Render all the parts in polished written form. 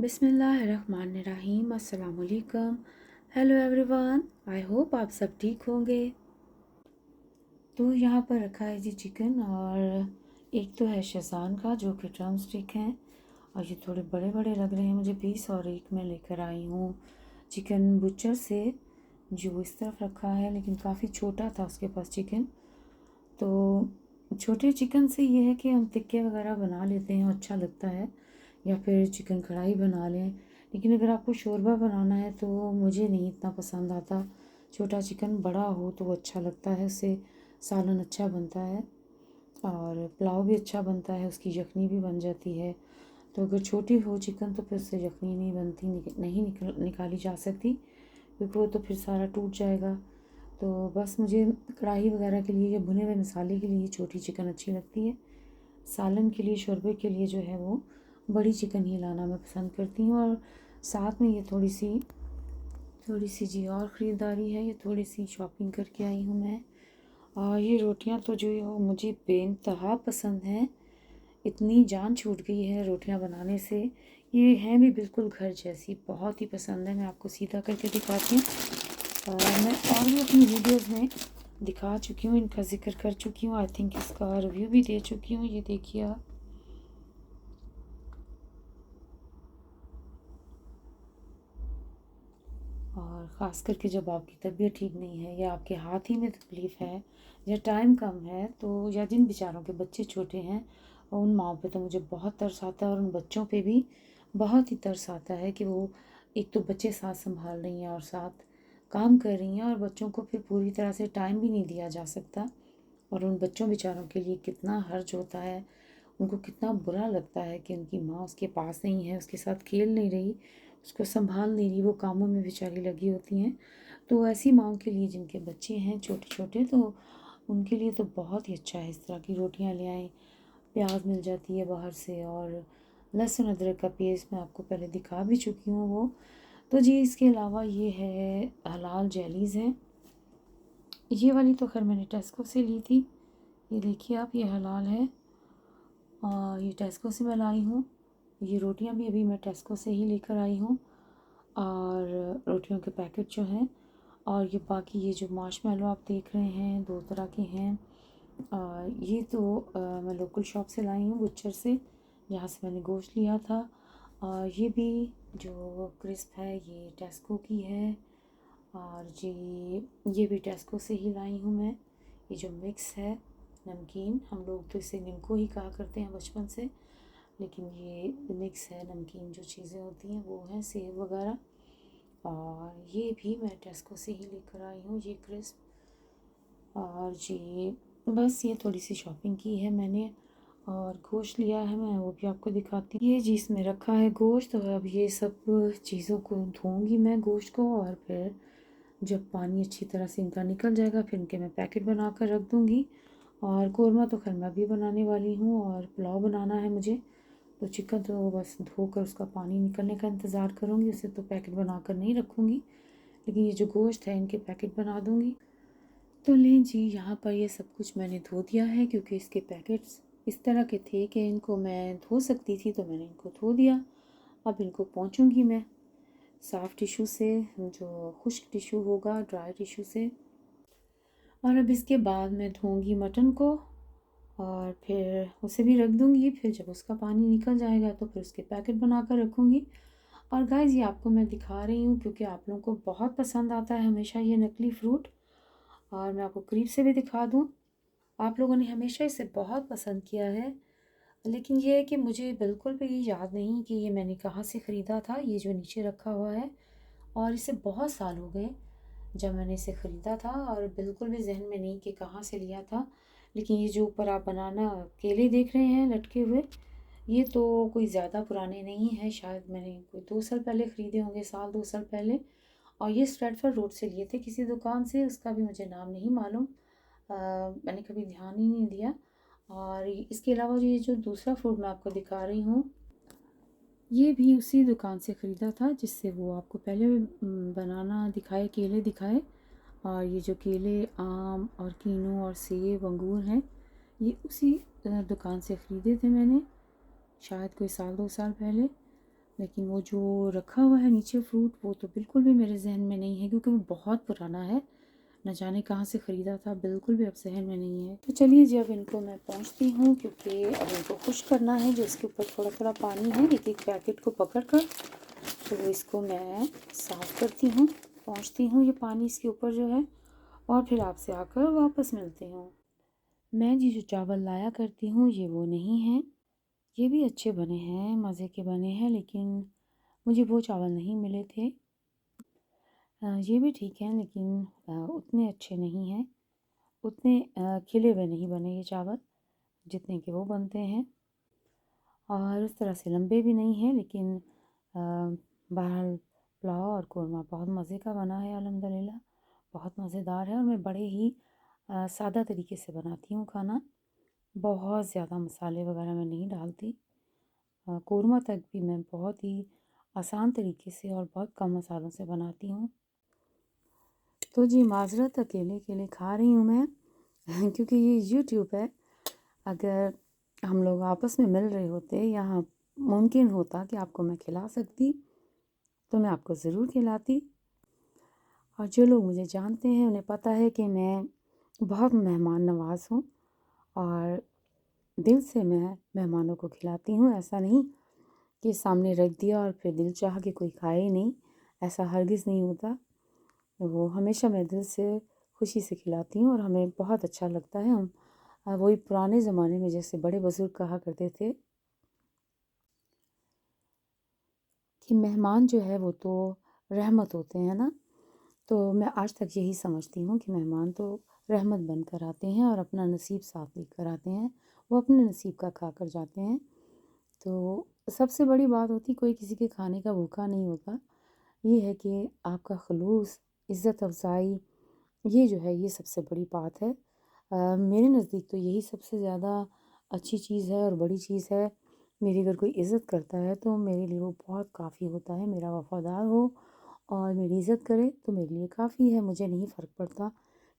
बिस्मिल्लाहिर्रहमानिर्रहीम अस्सलाम वालेकुम। हेलो एवरीवन, आई होप आप सब ठीक होंगे। तो यहाँ पर रखा है जी चिकन, और एक तो है शेज़वान का जो कि ड्रम स्टिक हैं, और ये थोड़े बड़े बड़े लग रहे हैं मुझे पीस। और एक मैं लेकर आई हूँ चिकन बुचर से, जो इस तरफ रखा है, लेकिन काफ़ी छोटा था उसके पास चिकन। तो छोटे चिकन से ये है कि हम टिक्के वगैरह बना लेते हैं, अच्छा लगता है, या फिर चिकन कढ़ाई बना लें। लेकिन अगर आपको शोरबा बनाना है तो मुझे नहीं इतना पसंद आता। छोटा चिकन बड़ा हो तो वो अच्छा लगता है, उससे सालन अच्छा बनता है और पुलाव भी अच्छा बनता है, उसकी यखनी भी बन जाती है। तो अगर छोटी हो चिकन तो फिर उससे यखनी नहीं बनती, नहीं निकाली जा सकती, क्योंकि वो तो फिर सारा टूट जाएगा। तो बस मुझे कढ़ाई वगैरह के लिए या भुने हुए मसाले के लिए छोटी चिकन अच्छी लगती है। सालन के लिए, शोरबे के लिए जो है वो बड़ी चिकन ही लाना मैं पसंद करती हूँ। और साथ में ये थोड़ी सी जी और ख़रीदारी है, ये थोड़ी सी शॉपिंग करके आई हूँ मैं। और ये रोटियाँ तो जो है वो मुझे बेइंतहा पसंद हैं, इतनी जान छूट गई है रोटियाँ बनाने से। ये हैं भी बिल्कुल घर जैसी, बहुत ही पसंद है। मैं आपको सीधा करके दिखाती हूँ, और मैं और भी अपनी वीडियोज़ में दिखा चुकी हूँ, इनका ज़िक्र कर चुकी हूँ, आई थिंक इसका रिव्यू भी दे चुकी हूँ। ये देखिए आप, और ख़ास करके जब आपकी तबीयत ठीक नहीं है, या आपके हाथ ही में तकलीफ़ है, या टाइम कम है, तो या जिन बेचारों के बच्चे छोटे हैं, और उन माँओं पे तो मुझे बहुत तरस आता है, और उन बच्चों पे भी बहुत ही तरस आता है कि वो एक तो बच्चे साथ संभाल रही हैं और साथ काम कर रही हैं, और बच्चों को फिर पूरी तरह से टाइम भी नहीं दिया जा सकता। और उन बच्चों बेचारों के लिए कितना हर्ज होता है, उनको कितना बुरा लगता है कि उनकी माँ उसके पास नहीं है, उसके साथ खेल नहीं रही, उसको संभाल नहीं रही, वो कामों में बेचारी लगी होती हैं। तो ऐसी माँओं के लिए जिनके बच्चे हैं छोटे छोटे, तो उनके लिए तो बहुत ही अच्छा है इस तरह की रोटियां ले आएँ। प्याज मिल जाती है बाहर से, और लहसुन अदरक का पेस्ट मैं आपको पहले दिखा भी चुकी हूँ वो। तो जी इसके अलावा ये है हलाल जेलीज़ हैं। ये वाली तो खैर मैंने टेस्को से ली थी, ये देखिए आप, ये हलाल है, और ये टेस्को से मैं लाई हूँ। ये रोटियां भी अभी मैं टेस्को से ही लेकर आई हूँ, और रोटियों के पैकेट जो हैं, और ये बाकी ये जो मार्शमेलो आप देख रहे हैं, दो तरह के हैं। ये तो मैं लोकल शॉप से लाई हूँ, बुच्चर से, जहाँ से मैंने गोश्त लिया था। और ये भी जो क्रिस्प है ये टेस्को की है। और जी ये भी टेस्को से ही लाई हूँ मैं। ये जो मिक्स है नमकीन, हम लोग तो इसे निम्को ही कहा करते हैं बचपन से, लेकिन ये मिक्स है नमकीन, जो चीज़ें होती हैं वो हैं सेव वगैरह। और ये भी मैं टेस्को से ही लेकर आई हूँ, ये क्रिस्प। और जी बस ये थोड़ी सी शॉपिंग की है मैंने, और गोश्त लिया है मैं, वो भी आपको दिखाती हूँ। ये जी इसमें रखा है गोश्त, और अब ये सब चीज़ों को धोऊंगी मैं गोश्त को, और फिर जब पानी अच्छी तरह से इनका निकल जाएगा फिर इनके मैं पैकेट बना कर रख दूँगी। और कौरमा तो खैर मैं भी बनाने वाली हूँ, और पुलाव बनाना है मुझे। तो चिकन तो बस धोकर उसका पानी निकलने का इंतज़ार करूँगी, उसे तो पैकेट बना कर नहीं रखूँगी, लेकिन ये जो गोश्त है इनके पैकेट बना दूँगी। तो लें जी, यहाँ पर ये सब कुछ मैंने धो दिया है, क्योंकि इसके पैकेट्स इस तरह के थे कि इनको मैं धो सकती थी, तो मैंने इनको धो दिया। अब इनको पोंछूँगी मैं साफ़ टिश्यू से, जो खुश्क टिश्यू होगा, ड्राई टिश्यू से। और अब इसके बाद मैं धोऊंगी मटन को, और फिर उसे भी रख दूंगी। फिर जब उसका पानी निकल जाएगा तो फिर उसके पैकेट बना कर रखूँगी। और गाइस ये आपको मैं दिखा रही हूँ क्योंकि आप लोगों को बहुत पसंद आता है हमेशा ये नकली फ़्रूट, और मैं आपको करीब से भी दिखा दूँ। आप लोगों ने हमेशा इसे बहुत पसंद किया है, लेकिन ये है कि मुझे बिल्कुल भी याद नहीं कि ये मैंने कहाँ से ख़रीदा था, ये जो नीचे रखा हुआ है। और इसे बहुत साल हो गए जब मैंने इसे ख़रीदा था, और बिल्कुल भी जहन में नहीं कि कहाँ से लिया था। लेकिन ये जो ऊपर आप बनाना केले देख रहे हैं लटके हुए, ये तो कोई ज़्यादा पुराने नहीं हैं, शायद मैंने कोई 2 साल पहले ख़रीदे होंगे, साल 2 साल पहले। और ये स्ट्रेटफर्ड रोड से लिए थे किसी दुकान से, उसका भी मुझे नाम नहीं मालूम, मैंने कभी ध्यान ही नहीं दिया। और इसके अलावा ये जो दूसरा फ्रूट मैं आपको दिखा रही हूँ, ये भी उसी दुकान से ख़रीदा था जिससे वो आपको पहले बनाना दिखाए, केले दिखाए। और ये जो केले, आम और कीनू और सेब अंगूर हैं, ये उसी दुकान से ख़रीदे थे मैंने, शायद कोई साल 2 साल पहले। लेकिन वो जो रखा हुआ है नीचे फ्रूट, वो तो बिल्कुल भी मेरे जहन में नहीं है, क्योंकि वो बहुत पुराना है, न जाने कहाँ से ख़रीदा था, बिल्कुल भी अब जहन में नहीं है। तो चलिए जी, अब इनको मैं पोंछती हूँ, क्योंकि अब इनको खुश्क करना है। जो इसके ऊपर थोड़ा थोड़ा पानी है, एक एक पैकेट को पकड़ कर, तो इसको मैं साफ़ करती हूँ, पोंछती हूँ ये पानी इसके ऊपर जो है, और फिर आपसे आकर वापस मिलती हूँ। मैं जी जो चावल लाया करती हूँ, ये वो नहीं है। ये भी अच्छे बने हैं, मज़े के बने हैं, लेकिन मुझे वो चावल नहीं मिले थे। ये भी ठीक हैं, लेकिन उतने अच्छे नहीं हैं, उतने खिले हुए नहीं बने ये चावल जितने कि वो बनते हैं, और उस तरह से लंबे भी नहीं हैं, लेकिन बहरहाल पुलाव और कोरमा बहुत मज़े का बना है अल्हम्दुलिल्लाह, बहुत मज़ेदार है। और मैं बड़े ही सादा तरीके से बनाती हूँ खाना, बहुत ज़्यादा मसाले वगैरह मैं नहीं डालती। कोरमा तक भी मैं बहुत ही आसान तरीके से और बहुत कम मसालों से बनाती हूँ। तो जी माज़रत, अकेले-अकेले खा रही हूँ मैं क्योंकि ये यूट्यूब है। अगर हम लोग आपस में मिल रहे होते या मुमकिन होता कि आपको मैं खिला सकती, तो मैं आपको ज़रूर खिलाती। और जो लोग मुझे जानते हैं उन्हें पता है कि मैं बहुत मेहमान नवाज़ हूँ, और दिल से मैं मेहमानों को खिलाती हूँ। ऐसा नहीं कि सामने रख दिया और फिर दिल चाहा कि कोई खाए ही नहीं, ऐसा हरगिज़ नहीं होता। वो हमेशा मैं दिल से खुशी से खिलाती हूँ, और हमें बहुत अच्छा लगता है। हम वही पुराने ज़माने में जैसे बड़े बुज़ुर्ग कहा करते थे कि मेहमान जो है वो तो रहमत होते हैं ना। तो मैं आज तक यही समझती हूँ कि मेहमान तो रहमत बनकर आते हैं और अपना नसीब साथ लेकर आते हैं। वो अपने नसीब का खा कर जाते हैं। तो सबसे बड़ी बात होती, कोई किसी के खाने का भूखा नहीं होता। ये है कि आपका खलूस, इज़्ज़त अफ़ज़ाई, ये जो है ये सबसे बड़ी बात है। मेरे नज़दीक तो यही सबसे ज़्यादा अच्छी चीज़ है और बड़ी चीज़ है। मेरी अगर कोई इज़्ज़त करता है तो मेरे लिए वो बहुत काफ़ी होता है। मेरा वफ़ादार हो और मेरी इज़्ज़त करे तो मेरे लिए काफ़ी है। मुझे नहीं फ़र्क पड़ता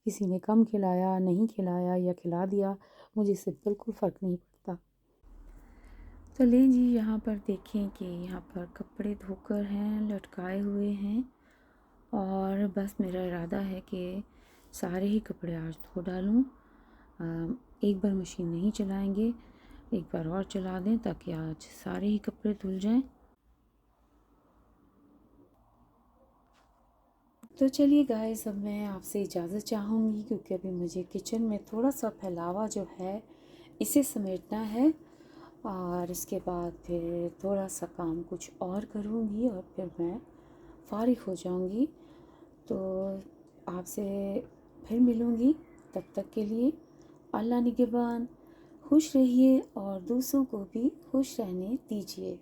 किसी ने कम खिलाया, नहीं खिलाया या खिला दिया, मुझे इससे बिल्कुल फ़र्क नहीं पड़ता। तो लें जी, यहाँ पर देखें कि यहाँ पर कपड़े धोकर हैं, लटकाए हुए हैं, और बस मेरा इरादा है कि सारे ही कपड़े आज धो डालूँ। एक बार मशीन नहीं चलाएंगे, एक बार और चला दें ताकि आज सारे ही कपड़े धुल जाएं। तो चलिए गाइस, अब मैं आपसे इजाज़त चाहूँगी, क्योंकि अभी मुझे किचन में थोड़ा सा फैलावा जो है इसे समेटना है, और इसके बाद फिर थोड़ा सा काम कुछ और करूँगी और फिर मैं फ़ारिग हो जाऊँगी। तो आपसे फिर मिलूँगी, तब तक के लिए अल्लाह निगहबान। खुश रहिए और दूसरों को भी खुश रहने दीजिए।